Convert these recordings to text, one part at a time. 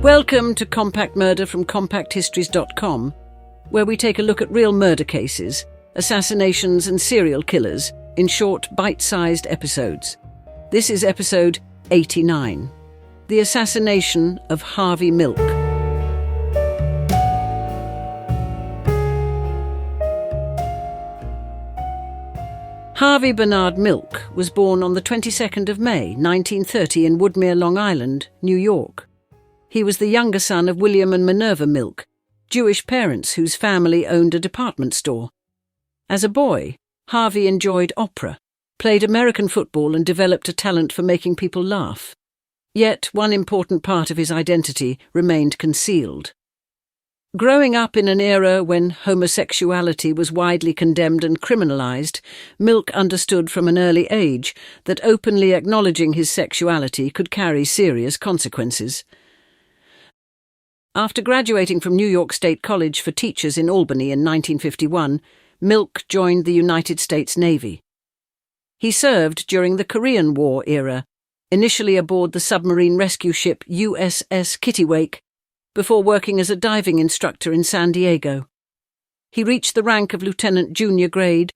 Welcome to Compact Murder from CompactHistories.com, where we take a look at real murder cases, assassinations and serial killers in short, bite-sized episodes. This is episode 89, The Assassination of Harvey Milk. Harvey Bernard Milk was born on the 22nd of May, 1930 in Woodmere, Long Island, New York. He was the younger son of William and Minerva Milk, Jewish parents whose family owned a department store. As a boy, Harvey enjoyed opera, played American football and developed a talent for making people laugh. Yet one important part of his identity remained concealed. Growing up in an era when homosexuality was widely condemned and criminalized, Milk understood from an early age that openly acknowledging his sexuality could carry serious consequences. After graduating from New York State College for Teachers in Albany in 1951, Milk joined the United States Navy. He served during the Korean War era, initially aboard the submarine rescue ship USS Kittiwake, before working as a diving instructor in San Diego. He reached the rank of lieutenant junior grade,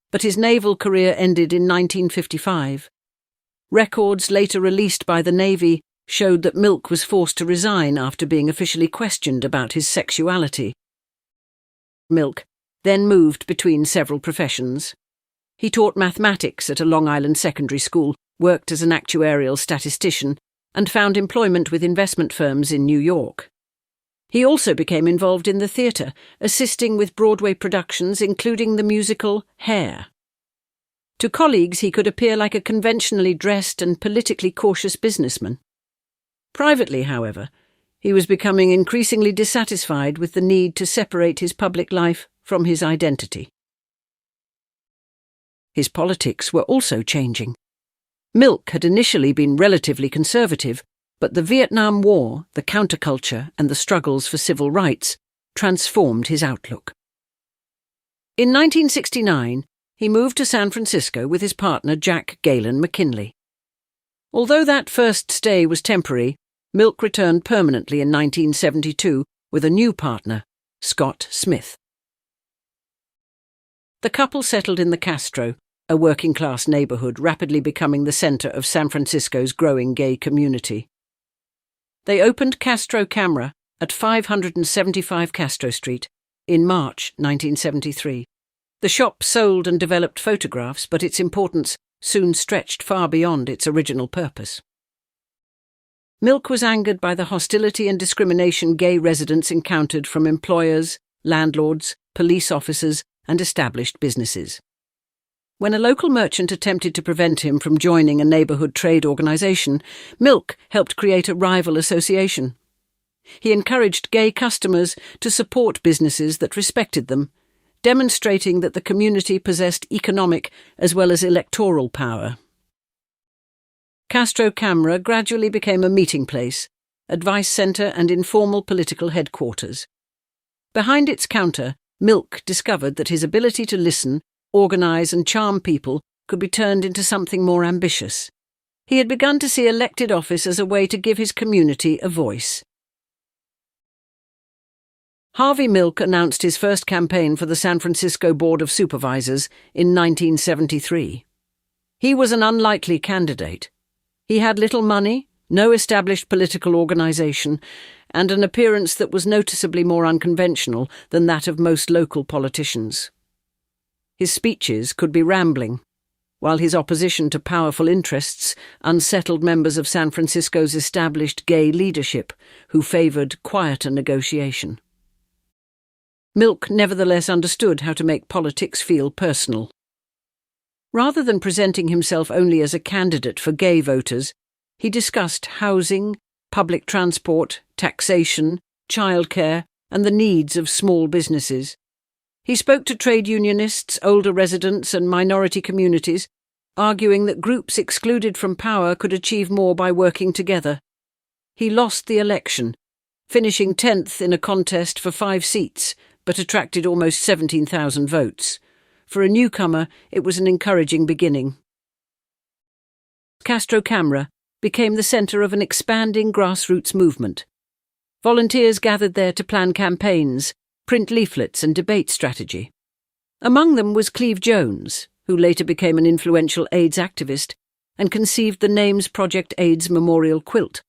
but his naval career ended in 1955. Records later released by the Navy showed that Milk was forced to resign after being officially questioned about his sexuality. Milk then moved between several professions. He taught mathematics at a Long Island secondary school, worked as an actuarial statistician, and found employment with investment firms in New York. He also became involved in the theatre, assisting with Broadway productions, including the musical Hair. To colleagues, he could appear like a conventionally dressed and politically cautious businessman. Privately, however, he was becoming increasingly dissatisfied with the need to separate his public life from his identity. His politics were also changing. Milk had initially been relatively conservative, but the Vietnam War, the counterculture, and the struggles for civil rights transformed his outlook. In 1969, he moved to San Francisco with his partner Jack Galen McKinley. Although that first stay was temporary, Milk returned permanently in 1972 with a new partner, Scott Smith. The couple settled in the Castro, a working-class neighborhood rapidly becoming the center of San Francisco's growing gay community. They opened Castro Camera at 575 Castro Street in March 1973. The shop sold and developed photographs, but its importance soon stretched far beyond its original purpose. Milk was angered by the hostility and discrimination gay residents encountered from employers, landlords, police officers, and established businesses. When a local merchant attempted to prevent him from joining a neighborhood trade organization, Milk helped create a rival association. He encouraged gay customers to support businesses that respected them, demonstrating that the community possessed economic as well as electoral power. Castro Camera gradually became a meeting place, advice center, and informal political headquarters. Behind its counter, Milk discovered that his ability to listen, organize, and charm people could be turned into something more ambitious. He had begun to see elected office as a way to give his community a voice. Harvey Milk announced his first campaign for the San Francisco Board of Supervisors in 1973. He was an unlikely candidate. He had little money, no established political organization, and an appearance that was noticeably more unconventional than that of most local politicians. His speeches could be rambling, while his opposition to powerful interests unsettled members of San Francisco's established gay leadership, who favored quieter negotiation. Milk nevertheless understood how to make politics feel personal. Rather than presenting himself only as a candidate for gay voters, he discussed housing, public transport, taxation, childcare, and the needs of small businesses. He spoke to trade unionists, older residents, and minority communities, arguing that groups excluded from power could achieve more by working together. He lost the election, finishing 10th in a contest for 5 seats, but attracted almost 17,000 votes. For a newcomer, it was an encouraging beginning. Castro Camera became the center of an expanding grassroots movement. Volunteers gathered there to plan campaigns, print leaflets and debate strategy. Among them was Cleve Jones, who later became an influential AIDS activist and conceived the Names Project AIDS Memorial Quilt.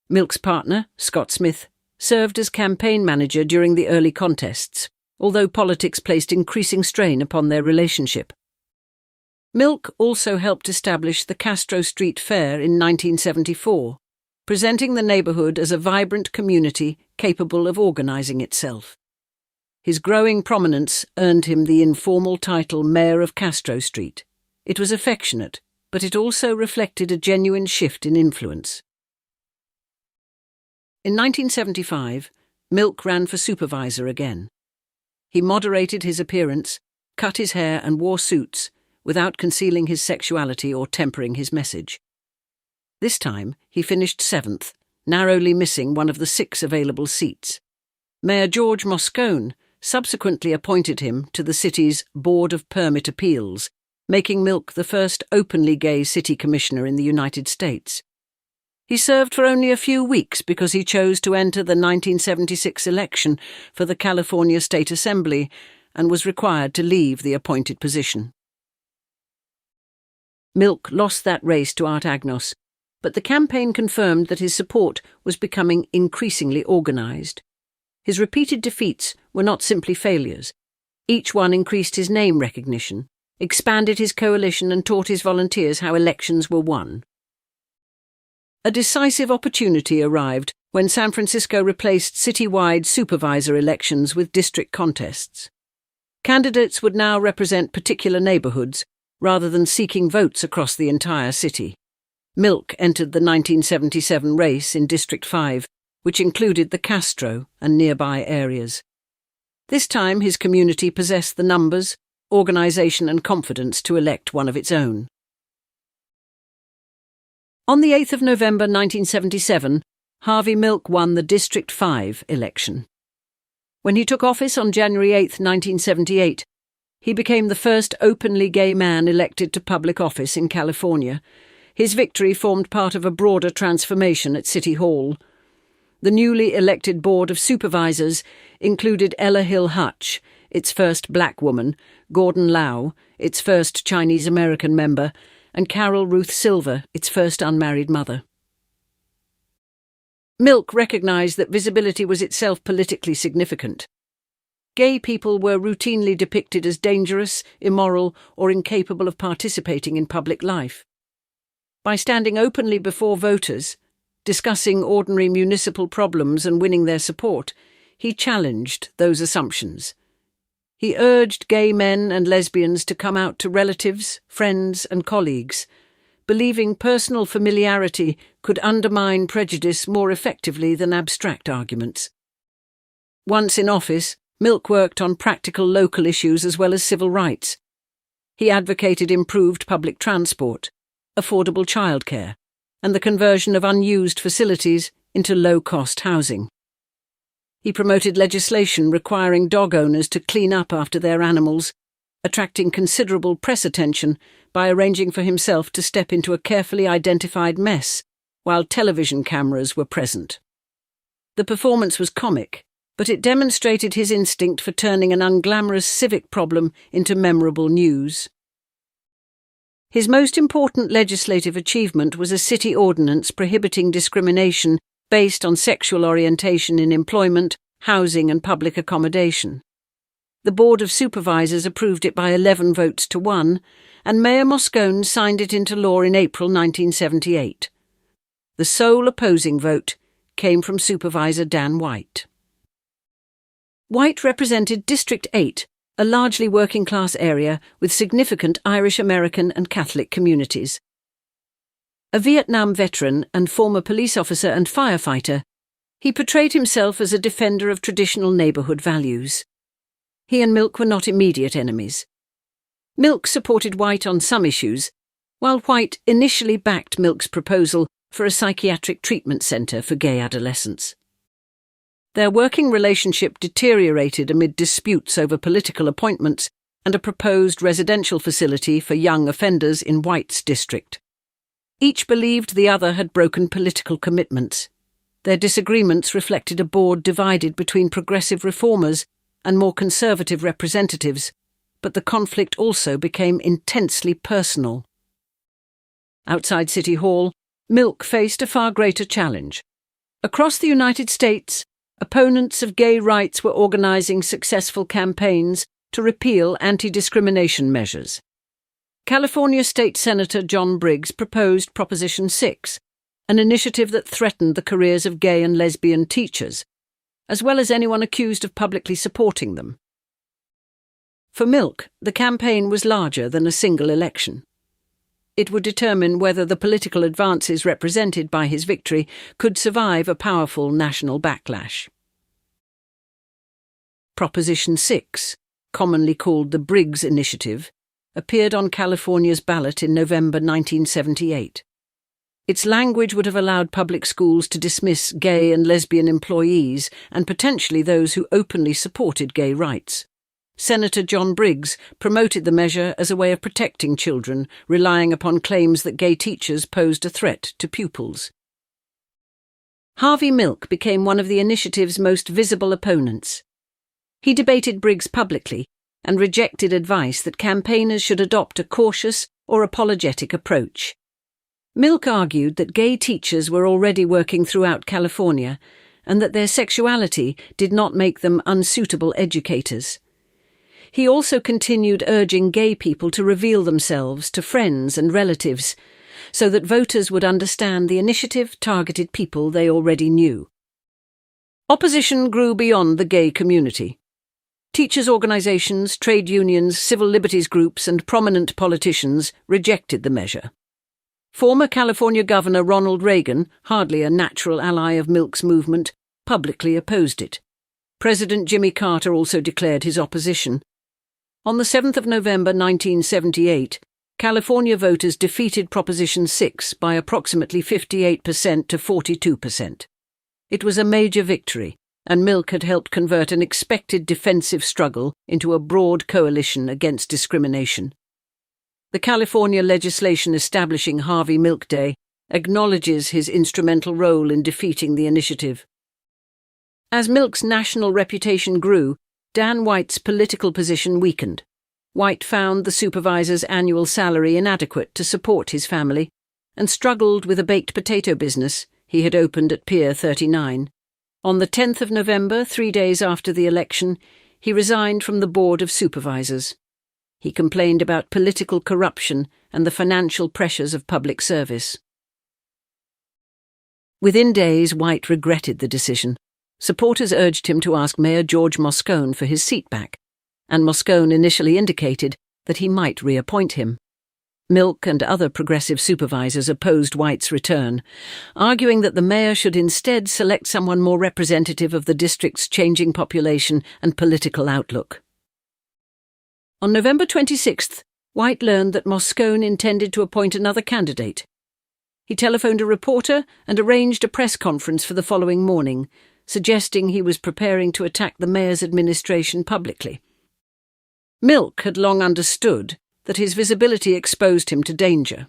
Milk's partner, Scott Smith, served as campaign manager during the early contests, although politics placed increasing strain upon their relationship. Milk also helped establish the Castro Street Fair in 1974, presenting the neighborhood as a vibrant community capable of organizing itself. His growing prominence earned him the informal title Mayor of Castro Street. It was affectionate, but it also reflected a genuine shift in influence. In 1975, Milk ran for supervisor again. He moderated his appearance, cut his hair and wore suits, without concealing his sexuality or tempering his message. This time, he finished 7th, narrowly missing one of the 6 available seats. Mayor George Moscone subsequently appointed him to the city's Board of Permit Appeals, making Milk the first openly gay city commissioner in the United States. He served for only a few weeks because he chose to enter the 1976 election for the California State Assembly and was required to leave the appointed position. Milk lost that race to Art Agnos, but the campaign confirmed that his support was becoming increasingly organized. His repeated defeats were not simply failures. Each one increased his name recognition, expanded his coalition and taught his volunteers how elections were won. A decisive opportunity arrived when San Francisco replaced citywide supervisor elections with district contests. Candidates would now represent particular neighborhoods rather than seeking votes across the entire city. Milk entered the 1977 race in District 5, which included the Castro and nearby areas. This time his community possessed the numbers, organization and confidence to elect one of its own. On the 8th of November 1977, Harvey Milk won the District 5 election. When he took office on January 8, 1978, he became the first openly gay man elected to public office in California. His victory formed part of a broader transformation at City Hall. The newly elected Board of Supervisors included Ella Hill Hutch, its first black woman, Gordon Lau, its first Chinese-American member, and Carol Ruth Silver, its first unmarried mother. Milk recognized that visibility was itself politically significant. Gay people were routinely depicted as dangerous, immoral, or incapable of participating in public life. By standing openly before voters, discussing ordinary municipal problems and winning their support, he challenged those assumptions. He urged gay men and lesbians to come out to relatives, friends, and colleagues, believing personal familiarity could undermine prejudice more effectively than abstract arguments. Once in office, Milk worked on practical local issues as well as civil rights. He advocated improved public transport, affordable childcare, and the conversion of unused facilities into low-cost housing. He promoted legislation requiring dog owners to clean up after their animals, attracting considerable press attention by arranging for himself to step into a carefully identified mess while television cameras were present. The performance was comic, but it demonstrated his instinct for turning an unglamorous civic problem into memorable news. His most important legislative achievement was a city ordinance prohibiting discrimination based on sexual orientation in employment, housing and public accommodation. The Board of Supervisors approved it by 11 votes to 1, and Mayor Moscone signed it into law in April 1978. The sole opposing vote came from Supervisor Dan White. White represented District 8, a largely working-class area with significant Irish-American and Catholic communities. A Vietnam veteran and former police officer and firefighter, he portrayed himself as a defender of traditional neighborhood values. He and Milk were not immediate enemies. Milk supported White on some issues, while White initially backed Milk's proposal for a psychiatric treatment center for gay adolescents. Their working relationship deteriorated amid disputes over political appointments and a proposed residential facility for young offenders in White's district. Each believed the other had broken political commitments. Their disagreements reflected a board divided between progressive reformers and more conservative representatives, but the conflict also became intensely personal. Outside City Hall, Milk faced a far greater challenge. Across the United States, opponents of gay rights were organizing successful campaigns to repeal anti-discrimination measures. California State Senator John Briggs proposed Proposition 6, an initiative that threatened the careers of gay and lesbian teachers, as well as anyone accused of publicly supporting them. For Milk, the campaign was larger than a single election. It would determine whether the political advances represented by his victory could survive a powerful national backlash. Proposition 6, commonly called the Briggs Initiative, appeared on California's ballot in November 1978. Its language would have allowed public schools to dismiss gay and lesbian employees and potentially those who openly supported gay rights. Senator John Briggs promoted the measure as a way of protecting children, relying upon claims that gay teachers posed a threat to pupils. Harvey Milk became one of the initiative's most visible opponents. He debated Briggs publicly and rejected advice that campaigners should adopt a cautious or apologetic approach. Milk argued that gay teachers were already working throughout California and that their sexuality did not make them unsuitable educators. He also continued urging gay people to reveal themselves to friends and relatives so that voters would understand the initiative targeted people they already knew. Opposition grew beyond the gay community. Teachers' organizations, trade unions, civil liberties groups, and prominent politicians rejected the measure. Former California Governor Ronald Reagan, hardly a natural ally of Milk's movement, publicly opposed it. President Jimmy Carter also declared his opposition. On the 7th of November 1978, California voters defeated Proposition 6 by approximately 58% to 42%. It was a major victory, and Milk had helped convert an expected defensive struggle into a broad coalition against discrimination. The California legislation establishing Harvey Milk Day acknowledges his instrumental role in defeating the initiative. As Milk's national reputation grew, Dan White's political position weakened. White found the supervisor's annual salary inadequate to support his family and struggled with a baked potato business he had opened at Pier 39. On the 10th of November, 3 days after the election, he resigned from the Board of Supervisors. He complained about political corruption and the financial pressures of public service. Within days, White regretted the decision. Supporters urged him to ask Mayor George Moscone for his seat back, and Moscone initially indicated that he might reappoint him. Milk and other progressive supervisors opposed White's return, arguing that the mayor should instead select someone more representative of the district's changing population and political outlook. On November 26th, White learned that Moscone intended to appoint another candidate. He telephoned a reporter and arranged a press conference for the following morning, suggesting he was preparing to attack the mayor's administration publicly. Milk had long understood that his visibility exposed him to danger.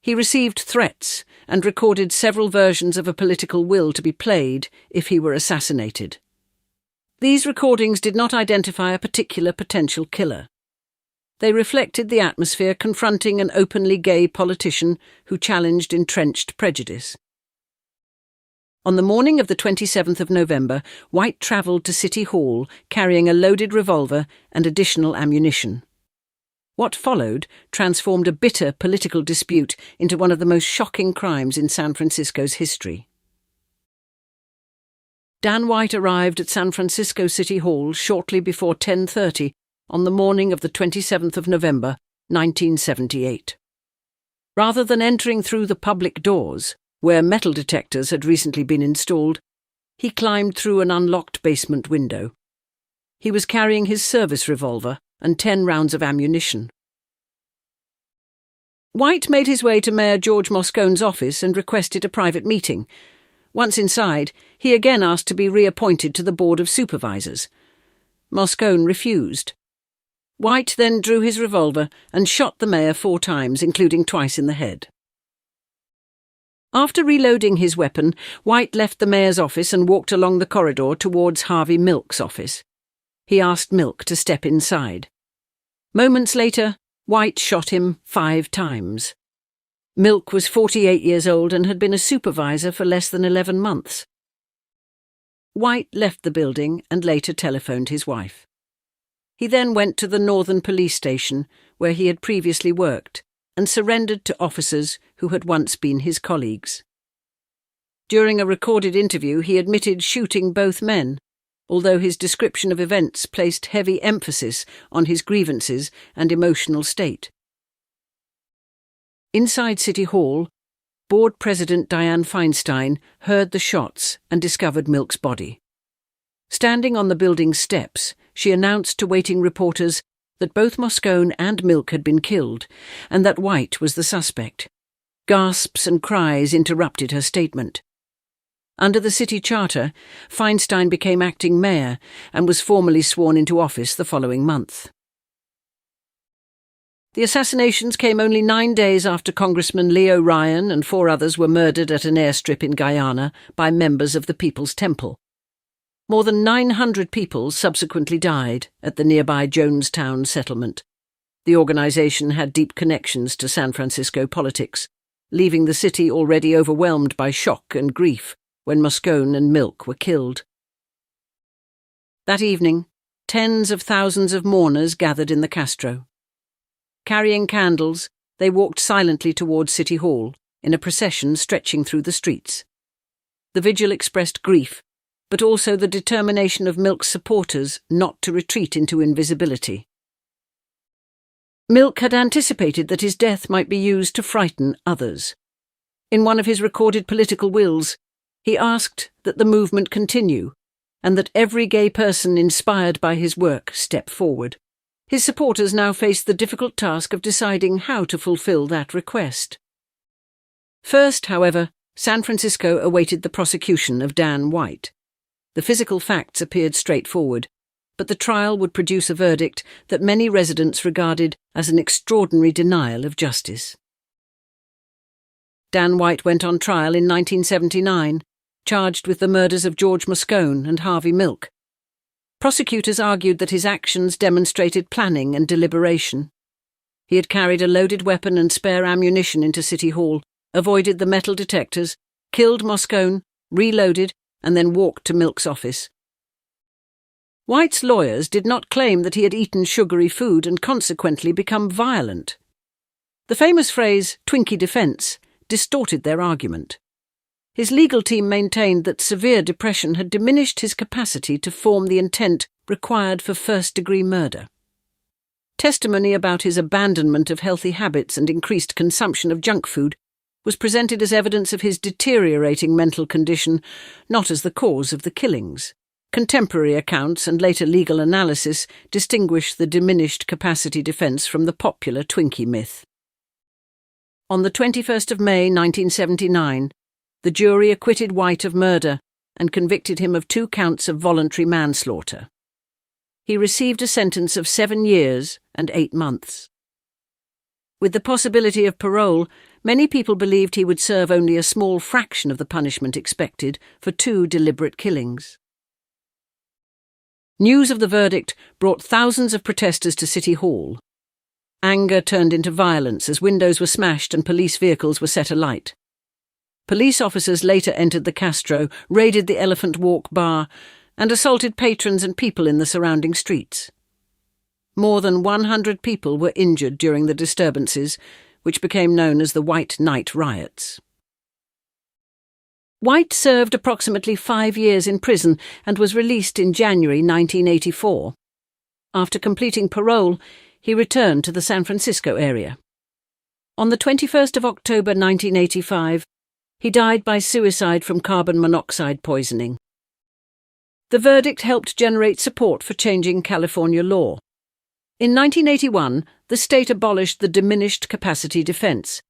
He received threats and recorded several versions of a political will to be played if he were assassinated. These recordings did not identify a particular potential killer. They reflected the atmosphere confronting an openly gay politician who challenged entrenched prejudice. On the morning of the 27th of November, White travelled to City Hall carrying a loaded revolver and additional ammunition. What followed transformed a bitter political dispute into one of the most shocking crimes in San Francisco's history. Dan White arrived at San Francisco City Hall shortly before 10:30 on the morning of the 27th of November, 1978. Rather than entering through the public doors, where metal detectors had recently been installed, he climbed through an unlocked basement window. He was carrying his service revolver and 10 rounds of ammunition. White made his way to Mayor George Moscone's office and requested a private meeting. Once inside, he again asked to be reappointed to the Board of Supervisors. Moscone refused. White then drew his revolver and shot the mayor 4 times, including twice in the head. After reloading his weapon, White left the mayor's office and walked along the corridor towards Harvey Milk's office. He asked Milk to step inside. Moments later, White shot him 5 times. Milk was 48 years old and had been a supervisor for less than 11 months. White left the building and later telephoned his wife. He then went to the Northern Police Station, where he had previously worked, and surrendered to officers who had once been his colleagues. During a recorded interview, he admitted shooting both men, although his description of events placed heavy emphasis on his grievances and emotional state. Inside City Hall, Board President Dianne Feinstein heard the shots and discovered Milk's body. Standing on the building's steps, she announced to waiting reporters that both Moscone and Milk had been killed, and that White was the suspect. Gasps and cries interrupted her statement. Under the city charter, Feinstein became acting mayor and was formally sworn into office the following month. The assassinations came only 9 days after Congressman Leo Ryan and 4 others were murdered at an airstrip in Guyana by members of the People's Temple. More than 900 people subsequently died at the nearby Jonestown settlement. The organization had deep connections to San Francisco politics, leaving the city already overwhelmed by shock and grief when Moscone and Milk were killed. That evening, tens of thousands of mourners gathered in the Castro. Carrying candles, they walked silently towards City Hall in a procession stretching through the streets. The vigil expressed grief, but also the determination of Milk's supporters not to retreat into invisibility. Milk had anticipated that his death might be used to frighten others. In one of his recorded political wills, he asked that the movement continue and that every gay person inspired by his work step forward. His supporters now faced the difficult task of deciding how to fulfill that request. First, however, San Francisco awaited the prosecution of Dan White. The physical facts appeared straightforward, but the trial would produce a verdict that many residents regarded as an extraordinary denial of justice. Dan White went on trial in 1979, charged with the murders of George Moscone and Harvey Milk. Prosecutors argued that his actions demonstrated planning and deliberation. He had carried a loaded weapon and spare ammunition into City Hall, avoided the metal detectors, killed Moscone, reloaded, and then walked to Milk's office. White's lawyers did not claim that he had eaten sugary food and consequently become violent. The famous phrase, "Twinkie defense," distorted their argument. His legal team maintained that severe depression had diminished his capacity to form the intent required for first-degree murder. Testimony about his abandonment of healthy habits and increased consumption of junk food was presented as evidence of his deteriorating mental condition, not as the cause of the killings. Contemporary accounts and later legal analysis distinguish the diminished capacity defense from the popular Twinkie myth. On the 21st of May 1979, the jury acquitted White of murder and convicted him of 2 counts of voluntary manslaughter. He received a sentence of 7 years and 8 months. With the possibility of parole, many people believed he would serve only a small fraction of the punishment expected for 2 deliberate killings. News of the verdict brought thousands of protesters to City Hall. Anger turned into violence as windows were smashed and police vehicles were set alight. Police officers later entered the Castro, raided the Elephant Walk bar, and assaulted patrons and people in the surrounding streets. More than 100 people were injured during the disturbances, which became known as the White Night Riots. White served approximately 5 years in prison and was released in January 1984. After completing parole, he returned to the San Francisco area. On the 21st of October 1985, he died by suicide from carbon monoxide poisoning. The verdict helped generate support for changing California law. In 1981, the state abolished the diminished capacity defense.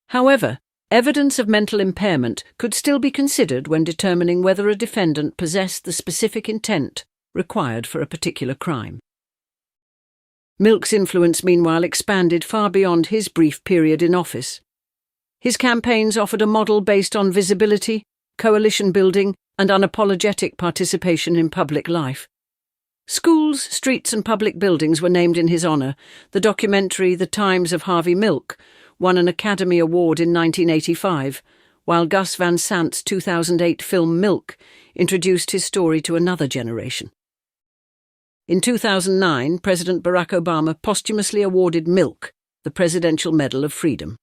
However, evidence of mental impairment could still be considered when determining whether a defendant possessed the specific intent required for a particular crime. Milk's influence, meanwhile, expanded far beyond his brief period in office. His campaigns offered a model based on visibility, coalition building, and unapologetic participation in public life. Schools, streets, and public buildings were named in his honour. The documentary The Times of Harvey Milk won an Academy Award in 1985, while Gus Van Sant's 2008 film Milk introduced his story to another generation. In 2009, President Barack Obama posthumously awarded Milk the Presidential Medal of Freedom.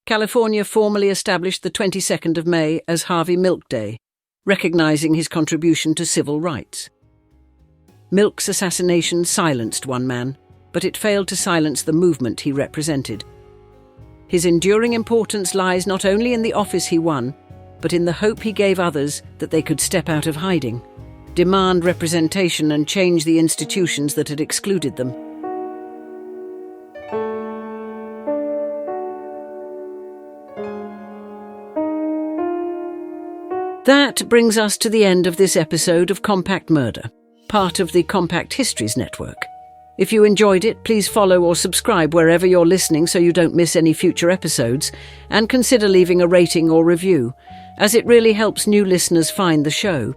California formally established the 22nd of May as Harvey Milk Day, recognizing his contribution to civil rights. Milk's assassination silenced one man, but it failed to silence the movement he represented. His enduring importance lies not only in the office he won, but in the hope he gave others that they could step out of hiding, demand representation, and change the institutions that had excluded them. That brings us to the end of this episode of Compact Murder, part of the Compact Histories Network. If you enjoyed it, please follow or subscribe wherever you're listening so you don't miss any future episodes, and consider leaving a rating or review, as it really helps new listeners find the show.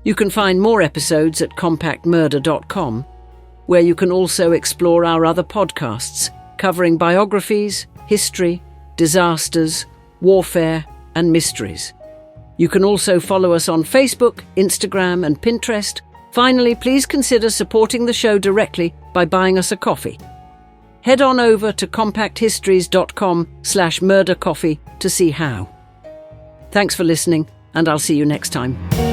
You can find more episodes at compactmurder.com, where you can also explore our other podcasts, covering biographies, history, disasters, warfare, and mysteries. You can also follow us on Facebook, Instagram, and Pinterest. Finally, please consider supporting the show directly by buying us a coffee. Head on over to compacthistories.com/murdercoffee to see how. Thanks for listening, and I'll see you next time.